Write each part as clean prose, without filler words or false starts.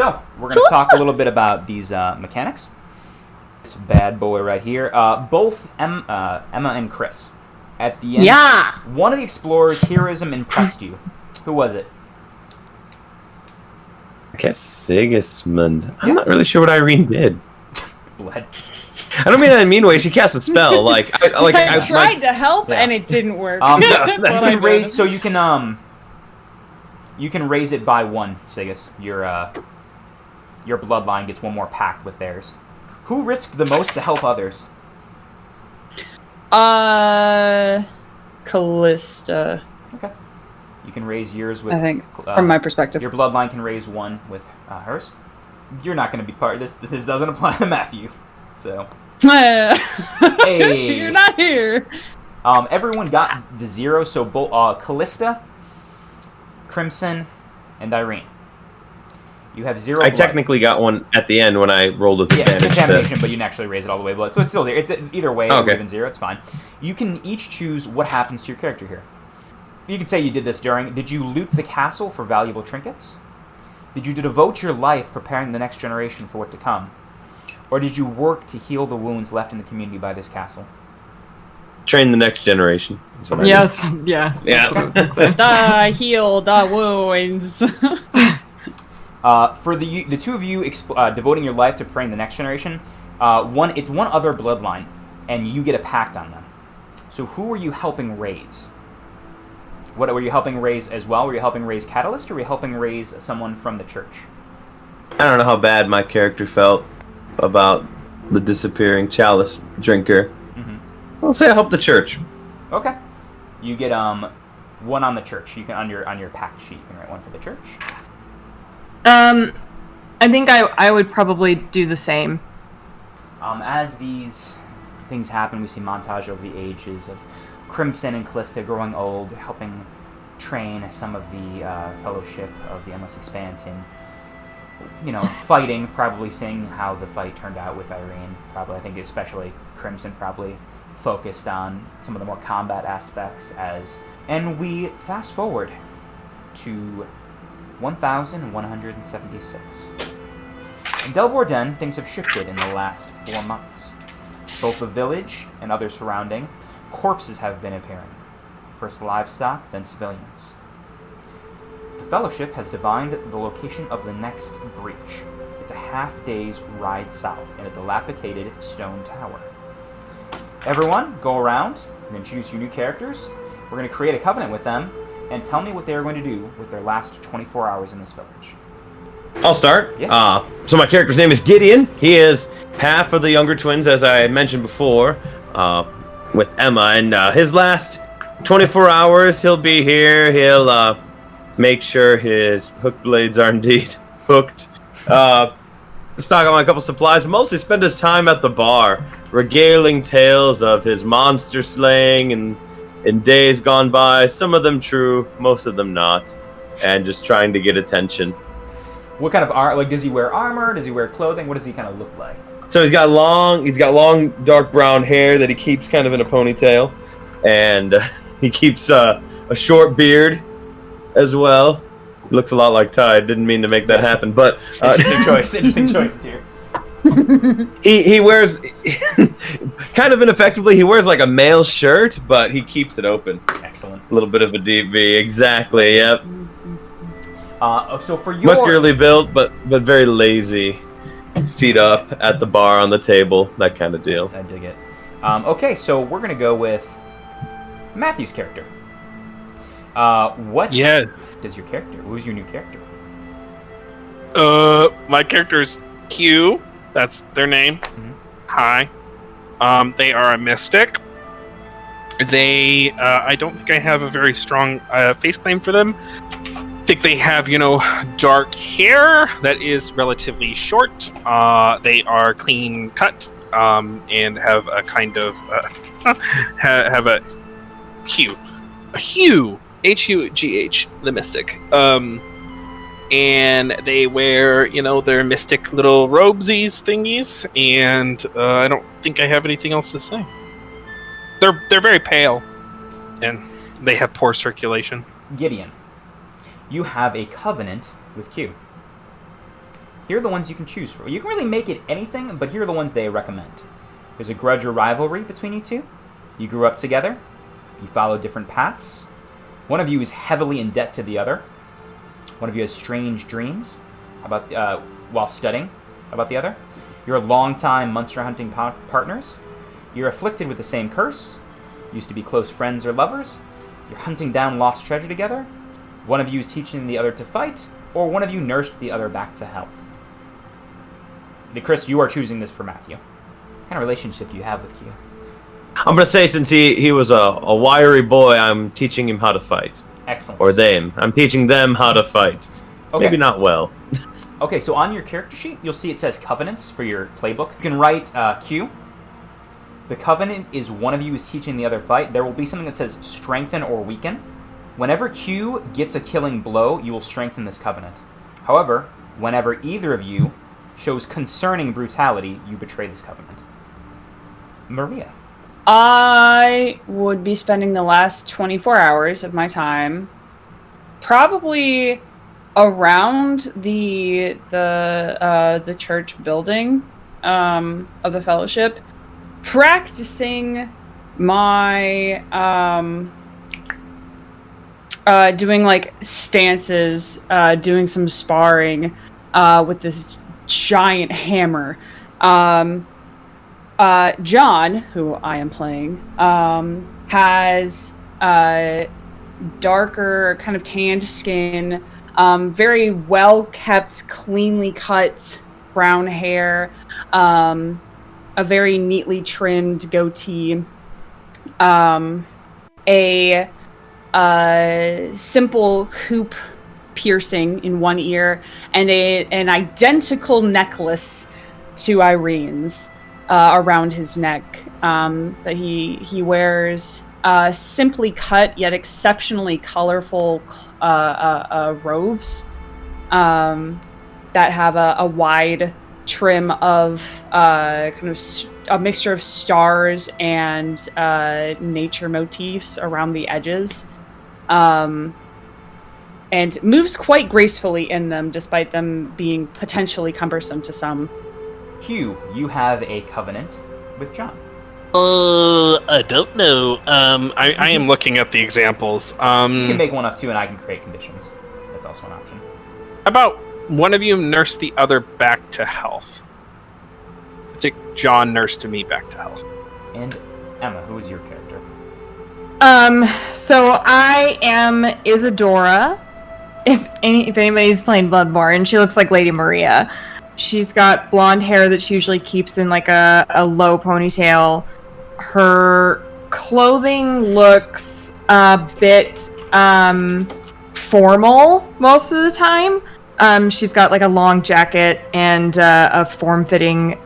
So, we're going to talk a little bit about these mechanics. This bad boy right here. Both Emma and Chris. At the end, one of the explorers' heroism impressed you. Who was it? I guess Sigismund. I'm not really sure what Irene did. Bled. I don't mean that in a mean way. She cast a spell. I tried to help and it didn't work. You can raise, so you can raise it by 1, Sigis. Your bloodline gets 1 more pact with theirs. Who risked the most to help others? Callista. Okay. You can raise yours with... I think, from my perspective. Your bloodline can raise 1 with hers. You're not going to be part of this. This doesn't apply to Matthew. So... Hey. You're not here. Everyone got the 0, so both Callista, Crimson, and Irene. You have 0 I blood. Technically got 1 at the end when I rolled with advantage. Yeah, contamination, but you didn't actually raise it all the way blood. So it's still there. It's either way, okay. Even 0, it's fine. You can each choose what happens to your character here. You can say you did this during... Did you loot the castle for valuable trinkets? Did you devote your life preparing the next generation for what to come? Or did you work to heal the wounds left in the community by this castle? Train the next generation. Yes, yeah. Yeah. Heal the wounds. For the 2 of you devoting your life to preparing the next generation, it's 1 other bloodline, and you get a pact on them. So who are you helping raise? What were you helping raise as well? Were you helping raise Catalyst, or were you helping raise someone from the church? I don't know how bad my character felt about the disappearing chalice drinker. I'll say I help the church. Okay. You get 1 on the church. You can on your pact sheet. You can write 1 for the church. I think I would probably do the same. As these things happen, we see montage over the ages of Crimson and Callista growing old, helping train some of the Fellowship of the Endless Expanse in, fighting, probably seeing how the fight turned out with Irene. Probably, I think especially Crimson probably focused on some of the more combat aspects and we fast forward to 1176. In Del Borden, things have shifted in the last 4 months. Both the village and other surrounding corpses have been appearing. First livestock, then civilians. The Fellowship has divined the location of the next breach. It's a half-day's ride south in a dilapidated stone tower. Everyone, go around. We're going to choose your new characters. We're going to create a covenant with them, and tell me what they are going to do with their last 24 hours in this village. I'll start. Yeah. So my character's name is Gideon. He is half of the younger twins, as I mentioned before, with Emma. And his last 24 hours, he'll be here. He'll make sure his hook blades are indeed hooked. Stock on a couple supplies, but mostly spend his time at the bar, regaling tales of his monster slaying and in days gone by, some of them true, most of them not, and just trying to get attention. What kind of does he wear armor? Does he wear clothing? What does he kind of look like? So he's got long dark brown hair that he keeps kind of in a ponytail, and he keeps a short beard as well. He looks a lot like Tide. Didn't mean to make that happen, but Interesting choice too. He wears kind of ineffectively. He wears like a male shirt, but he keeps it open. Excellent. A little bit of a deep V, exactly. Yep. So for your muscularly built, but very lazy. Feet up at the bar on the table, that kind of deal. I dig it. Okay, so we're gonna go with Matthew's character. What? Yes. Does your character? Who's your new character? My character's Q. That's their name. Mm-hmm. Hi. They are a mystic. They, I don't think I have a very strong face claim for them. I think they have, dark hair that is relatively short. They are clean cut, and have a kind of, have a hue. A hue. H-U-G-H, the mystic. And they wear, their mystic little robesies thingies, and I don't think I have anything else to say. They're very pale, and they have poor circulation. Gideon, you have a covenant with Q. Here are the ones you can choose for. You can really make it anything, but here are the ones they recommend. There's a grudge or rivalry between you two. You grew up together. You follow different paths. One of you is heavily in debt to the other. One of you has strange dreams about while studying about the other. You're longtime monster hunting partners. You're afflicted with the same curse. Used to be close friends or lovers. You're hunting down lost treasure together. One of you is teaching the other to fight, or one of you nursed the other back to health. Chris, you are choosing this for Matthew. What kind of relationship do you have with Q? I'm gonna say since he was a wiry boy, I'm teaching him how to fight. Excellent. Or them. I'm teaching them how to fight. Okay. Maybe not well. Okay, so on your character sheet, you'll see it says Covenants for your playbook. You can write Q. The Covenant is one of you is teaching the other fight. There will be something that says Strengthen or Weaken. Whenever Q gets a killing blow, you will strengthen this Covenant. However, whenever either of you shows concerning brutality, you betray this Covenant. Maria. I would be spending the last 24 hours of my time probably around the church building of the fellowship, practicing my doing like stances, doing some sparring with this giant hammer. John, who I am playing, has darker, kind of tanned skin, very well kept, cleanly cut brown hair, a very neatly trimmed goatee, a simple hoop piercing in one ear, and an identical necklace to Irene's around his neck that he wears simply cut yet exceptionally colorful robes that have a wide trim of kind of a mixture of stars and nature motifs around the edges, and moves quite gracefully in them despite them being potentially cumbersome to some. Q, you have a covenant with John. I don't know. I am looking at the examples. You can make one up too, and I can create conditions. That's also an option. About one of you nursed the other back to health. I think John nursed me back to health. And Emma, who is your character? So I am Isadora. If anybody's playing Bloodborne, she looks like Lady Maria. She's got blonde hair that she usually keeps in like a low ponytail. Her clothing looks a bit formal most of the time. She's got like a long jacket and a form-fitting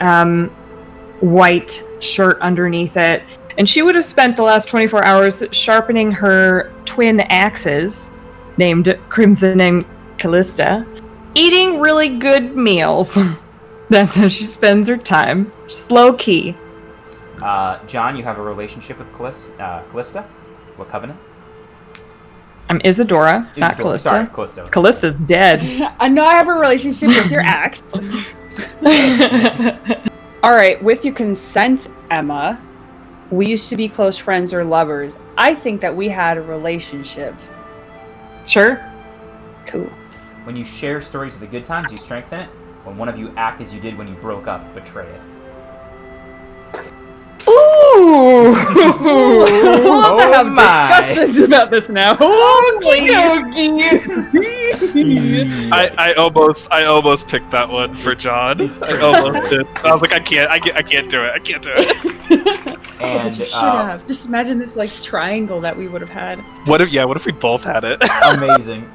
white shirt underneath it. And she would have spent the last 24 hours sharpening her twin axes, named Crimson and Callista, eating really good meals. That's how she spends her time. Just low key. John, you have a relationship with Callista? What covenant? I'm Isadora, not Callista. Sorry, Callista. Callista's dead. I know I have a relationship with your ex. All right, with your consent, Emma, we used to be close friends or lovers. I think that we had a relationship. Sure. Cool. When you share stories of the good times, you strengthen it. When one of you act as you did when you broke up, betray it. Ooh! We'll have to have discussions about this now. I almost picked that one for John. I almost did. I was like, I can't do it. I can't do it. And But you should have. Just imagine this like triangle that we would have had. What if we both had it? amazing.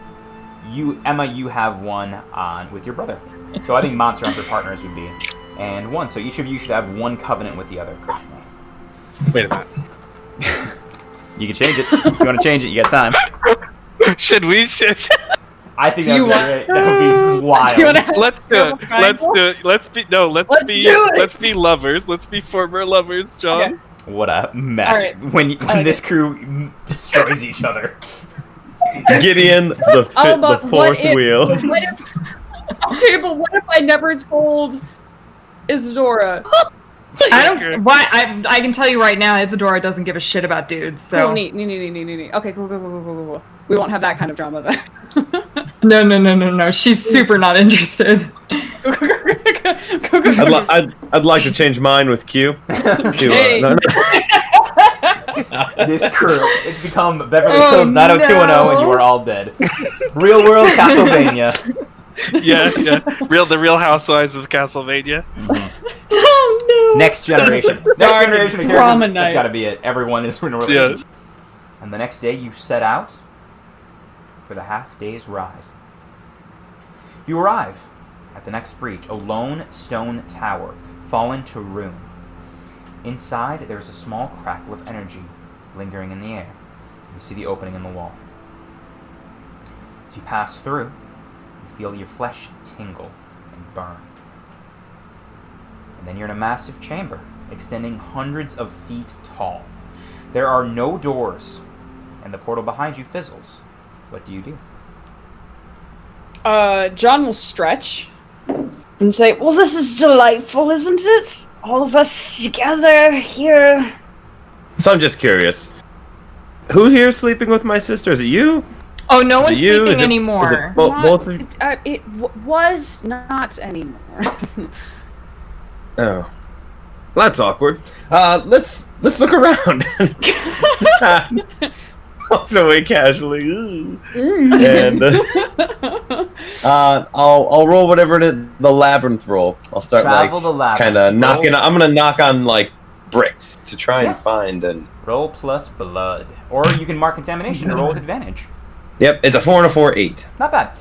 Emma, you have one on with your brother. So I think Monster Hunter partners would be. And one. So each of you should have one covenant with the other currently. Wait a minute. You can change it. If you want to change it, you got time. Should we? I think that would be great. That would be wild. Let's do it. Let's be lovers. Let's be former lovers, John. Okay. What a mess. All right. When this crew destroys each other. Gideon, the fourth wheel. Okay, but what if I never told Isadora? I don't. Why? I can tell you right now, Isadora doesn't give a shit about dudes. So Cool, neat. Okay, cool. We won't have that kind of drama then. no. She's super not interested. I'd like to change mine with Q. Hey. This crew, it's become Beverly Hills 90210 and you are all dead. Real world Castlevania. Yeah. The Real Housewives of Castlevania. Oh no. Next generation. Next generation of drama characters. night. That's gotta be it. Everyone is in a relationship. And the next day you set out for the half-day's ride. You arrive at the next breach, a lone stone tower, fallen to ruin. Inside, there's a small crackle of energy lingering in the air. You see the opening in the wall. As you pass through, you feel your flesh tingle and burn. And then you're in a massive chamber, extending hundreds of feet tall. There are no doors, and the portal behind you fizzles. What do you do? John will stretch and say, "Well, this is delightful, isn't it? All of us together here." So I'm just curious. Who here is sleeping with my sister? Is it you? Oh, no one's you? sleeping anymore. Both of you? Was not anymore. Oh, that's awkward. Let's look around. So we casually, and I'll roll whatever the labyrinth roll. I'll start Travel the labyrinth. kind of knocking. I'm gonna knock on like bricks to try and find and. Roll plus blood. Or you can mark contamination and roll with advantage. Yep, it's a 4 and a 4, 8. Not bad.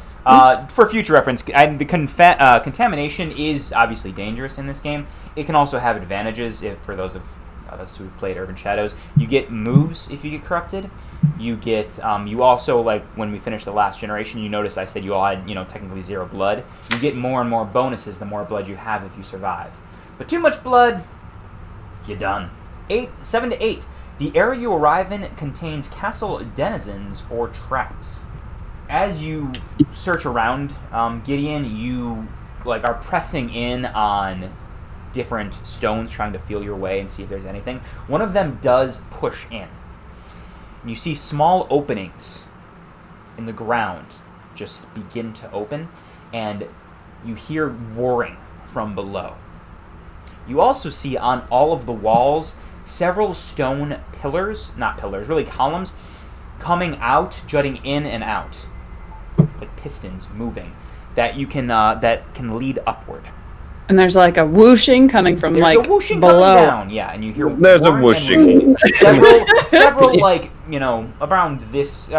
For future reference, the contamination is obviously dangerous in this game. It can also have advantages for those of us who've played Urban Shadows. You get moves if you get corrupted. You get, you also, like, when we finished the last generation, you notice I said you all had, technically 0 blood. You get more and more bonuses the more blood you have if you survive. But too much blood, you're done. 7 to 8. The area you arrive in contains castle denizens or traps. As you search around, Gideon, you are pressing in on different stones, trying to feel your way and see if there's anything. One of them does push in. You see small openings in the ground just begin to open, and you hear roaring from below. You also see on all of the walls several stone columns, coming out, jutting in and out, like pistons moving, that you can that can lead upward. And there's like a whooshing coming from There's a whooshing below. coming down, yeah, and you hear There's a whooshing. several around this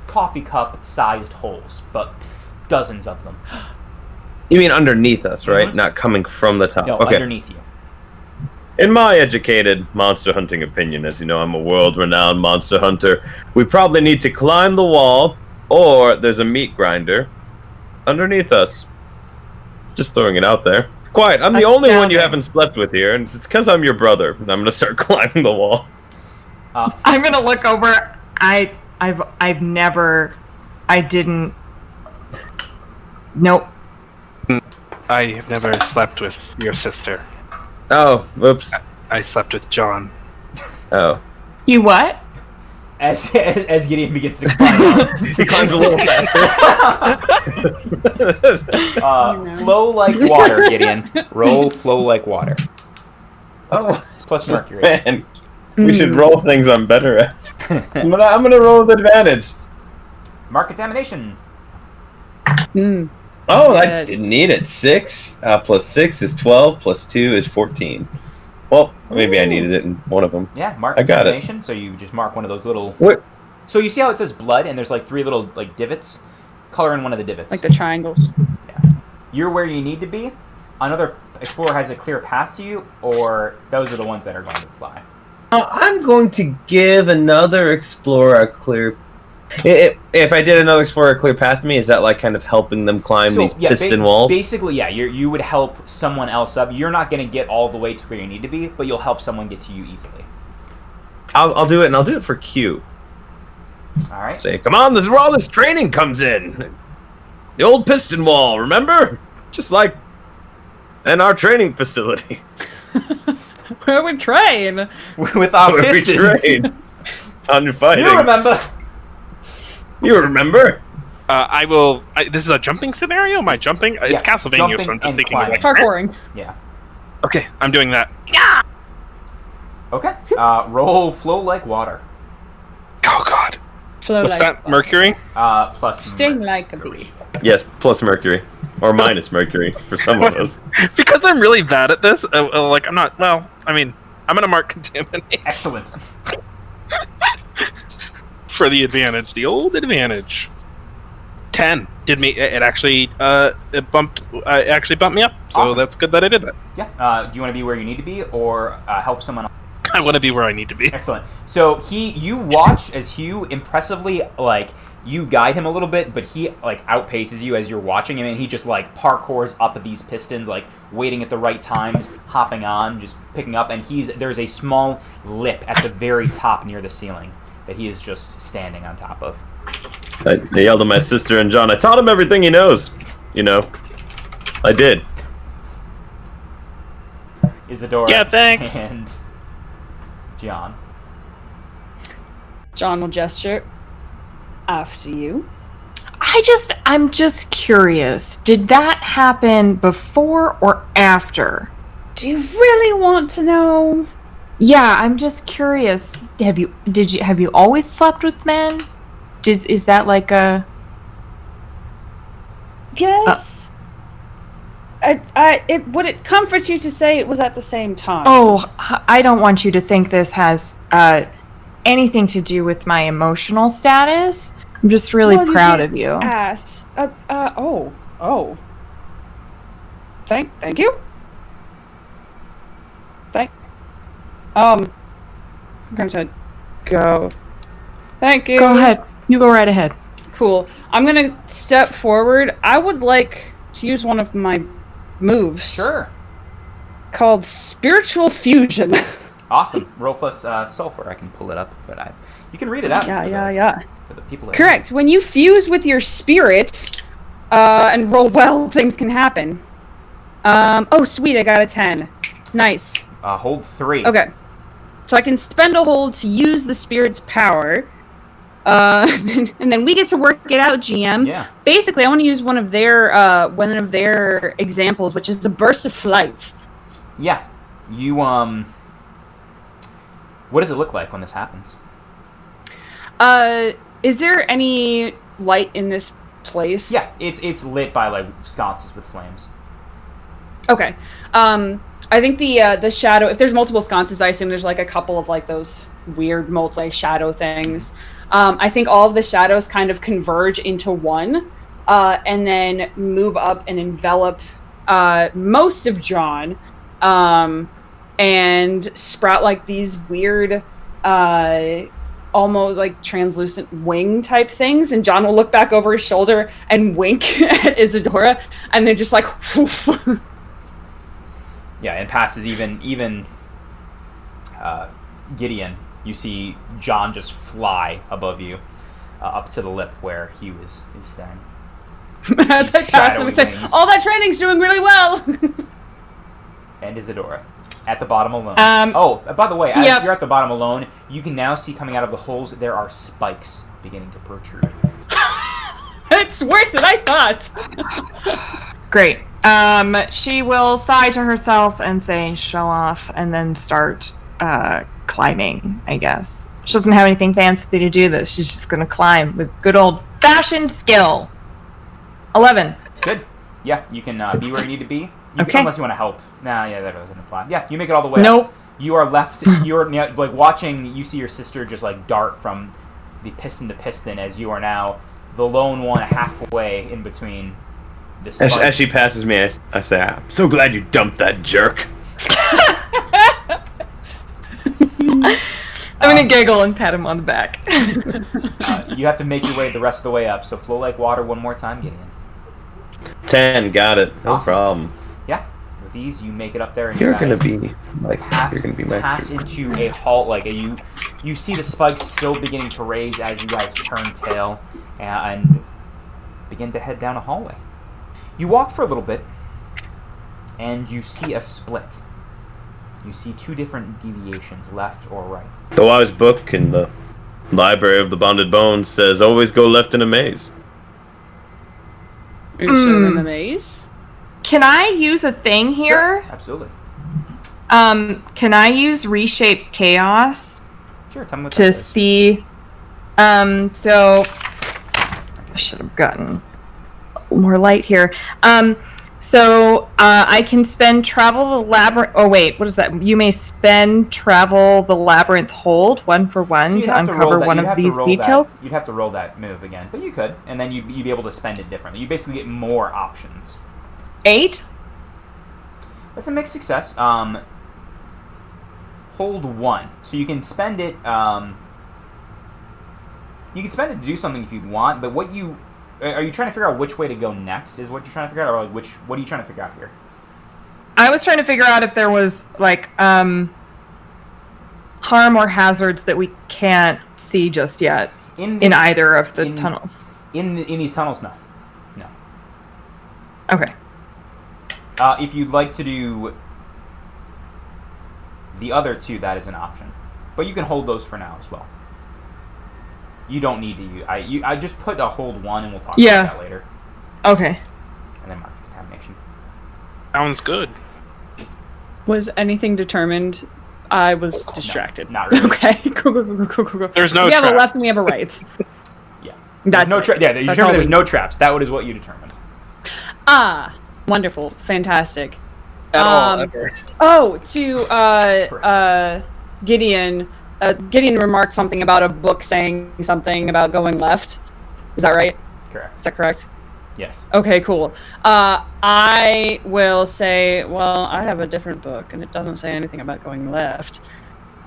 coffee cup sized holes, but dozens of them. You mean underneath us, right? Mhm. Not coming from the top. No, Okay. underneath you. In my educated monster hunting opinion, as you know, I'm a world-renowned monster hunter. We probably need to climb the wall, or there's a meat grinder underneath us. Just throwing it out there. Quiet. I'm the only one you haven't slept with here, and it's because I'm your brother. And I'm gonna start climbing the wall. I'm gonna look over. Nope. I have never slept with your sister. Oh, whoops. I slept with John. Oh. You what? As Gideon begins to climb up. He climbs a little faster. Flow like water, Gideon. Roll flow like water. Oh, Plus Mercury. man. We should roll things I'm better at. I'm gonna roll with advantage. Mark contamination. Oh, I didn't need it. 6 plus 6 is 12, plus 2 is 14. Well, maybe I needed it in one of them. Yeah, mark I got it. contamination. So you just mark one of those little. What? So you see how it says blood, and there's 3 little divots. Color in one of the divots. Like the triangles. Yeah. You're where you need to be. Another explorer has a clear path to you, or those are the ones that are going to fly. I'm going to give another explorer a clear. If I did another explorer a clear path to me, is that kind of helping them climb these piston walls? Basically, yeah. You would help someone else up. You're not going to get all the way to where you need to be, but you'll help someone get to you easily. I'll do it, and I'll do it for Q. All right. Say, come on, this is where all this training comes in. The old piston wall, remember? Just like in our training facility. Where we train. With our Where we pistons. train on fighting. You remember? You remember? I will. This is a jumping scenario. Am I jumping? It's Yeah, Castlevania, jumping so I'm just and thinking of like. Parkouring. Yeah. Okay, I'm doing that. Okay. Roll flow like water. Oh God. Flow What's like that? Mercury? Plus Sting like a bee. Yes, plus Mercury. Or minus Mercury for some of us. Because I'm really bad at this. Like I'm not. Well, I mean, I'm gonna mark contaminate Excellent. for the advantage. The old advantage. 10 did me. It actually it bumped. Actually bumped me up. So Awesome. That's good that I did that. Yeah. Do you want to be where you need to be, or help someone else? I want to be where I need to be. Excellent. So you watch as Hugh impressively, like, you guide him a little bit, but he, like, outpaces you as you're watching him, and he just, like, parkours up these pistons, like, waiting at the right times, hopping on, just picking up, and there's a small lip at the very top near the ceiling that he is just standing on top of. I yelled at my sister and John. I taught him everything he knows. You know. I did. Isadora. Yeah, thanks. And John. John will gesture. After you. I'm just curious. Did that happen before or after? Do you really want to know? Yeah, I'm just curious. Have you always slept with men? Is that like a... Yes. Would it comfort you to say it was at the same time? Oh, I don't want you to think this has anything to do with my emotional status. I'm just really Well, proud of you. Ass. Oh. Thank you. I'm going to go. Thank you. Go ahead. You go right ahead. Cool. I'm gonna step forward. I would like to use one of my moves. Sure. Called Spiritual Fusion. Awesome. Roll plus sulfur. I can pull it up, but you can read it out. Yeah. For the people. Correct. When you fuse with your spirit and roll well, things can happen. Oh, sweet. I got a 10. Nice. Hold 3. Okay. So I can spend a hold to use the spirit's power. And then we get to work it out, GM. Yeah. Basically, I want to use one of their examples, which is a burst of flight. Yeah. You what does it look like when this happens? Is there any light in this place? Yeah, it's lit by like sconces with flames. Okay. I think the shadow. If there's multiple sconces, I assume there's like a couple of like those weird multi-shadow things. I think all of the shadows kind of converge into one, and then move up and envelop most of John, and sprout like these weird, almost like translucent wing type things. And John will look back over his shoulder and wink at Isadora, and then just like, whoof. Yeah, and passes even Gideon. You see John just fly above you, up to the lip where Hugh is standing. As I pass them and say, wings. all that training's doing really well. And Isadora at the bottom alone. By the way, as Yep. you're at the bottom alone, you can now see coming out of the holes there are spikes beginning to protrude. It's worse than I thought. Great. She will sigh to herself and say, show off, and then start climbing, I guess. She doesn't have anything fancy to do this. She's just going to climb with good old-fashioned skill. 11. Good. Yeah, you can be where you need to be. Okay. Unless you want to help. Nah, yeah, that doesn't apply. Yeah, you make it all the way up. Nope. You are left, you're like watching, you see your sister just like dart from the piston to piston as you are now the lone one halfway in between the spikes. As she passes me, I say, I'm so glad you dumped that jerk. I'm going to giggle and pat him on the back. You have to make your way the rest of the way up, so flow like water one more time, Gideon. 10, got it. No Awesome. problem. Yeah, with these you make it up there and You're you gonna guys be like, you're gonna be my pass into a halt. Like you see the spikes still beginning to raise as you guys turn tail, and begin to head down a hallway. You walk for a little bit, and you see a split. You see two different deviations, left or right. The wise book in the Library of the Bonded Bones says, always go left in a maze. Are you sure we're in the maze? Can I use a thing here? Sure, absolutely. Can I use Reshape Chaos Sure, tell me what to that is. see? So I should have gotten a little more light here. So I can spend travel the labyrinth. Oh wait, what is that? You may spend travel the labyrinth hold 1 for 1 So you'd to have to uncover roll that- one you'd of have to these roll details. You'd have to roll that move again, but you could, and then you'd be able to spend it differently. You basically get more options. 8. That's a mixed success. Hold 1, so you can spend it. You can spend it to do something if you want, but what you are you trying to figure out which way to go next? Is what you're trying to figure out, or like what are you trying to figure out here? I was trying to figure out if there was like harm or hazards that we can't see just yet in either of the tunnels. In these tunnels, no. Okay. If you'd like to do the other two, that is an option, but you can hold those for now as well. You don't need to use. I just put a hold 1, and we'll talk about that later. Okay. And then mark the contamination. Sounds good. Was anything determined? I was distracted. Not really. Okay. Cool. There's no We have a trap. left and we have a right. Yeah. That's no it. trap. Yeah, you That's determined all there's we- no traps. That is what you determined. Ah, wonderful, fantastic. At all, ever. Oh, to Gideon. Gideon remarked something about a book saying something about going left. Is that right? Correct. Is that correct? Yes. Okay, cool. I will say, well, I have a different book, and it doesn't say anything about going left.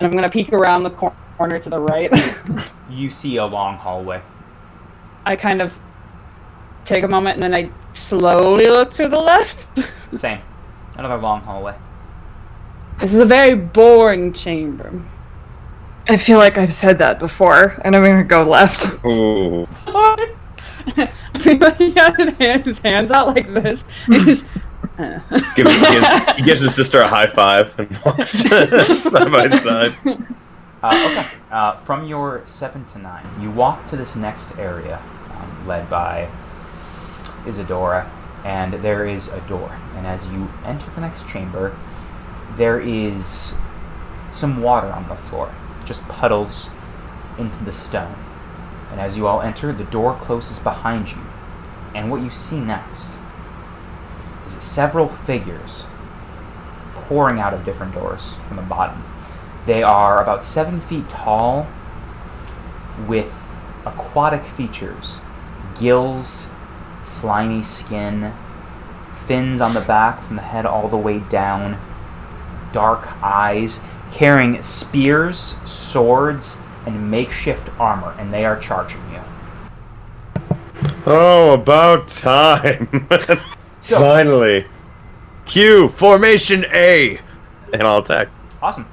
And I'm going to peek around the corner to the right. You see a long hallway. I kind of take a moment, and then I slowly look to the left. Same. Another long hallway. This is a very boring chamber. I feel like I've said that before, and I'm gonna go left. Ooh. He had his hands out like this. And he's, He gives his sister a high five and walks side by side. Okay. From your 7 to 9, you walk to this next area, led by Isadora, and there is a door. And as you enter the next chamber, there is some water on the floor, just puddles into the stone. And as you all enter, the door closes behind you. And what you see next is several figures pouring out of different doors from the bottom. They are about 7 feet tall, with aquatic features, gills, slimy skin, fins on the back from the head all the way down, dark eyes, carrying spears, swords, and makeshift armor, and they are charging you. Oh, about time. So- Finally. Q, formation A. And I'll attack. Awesome.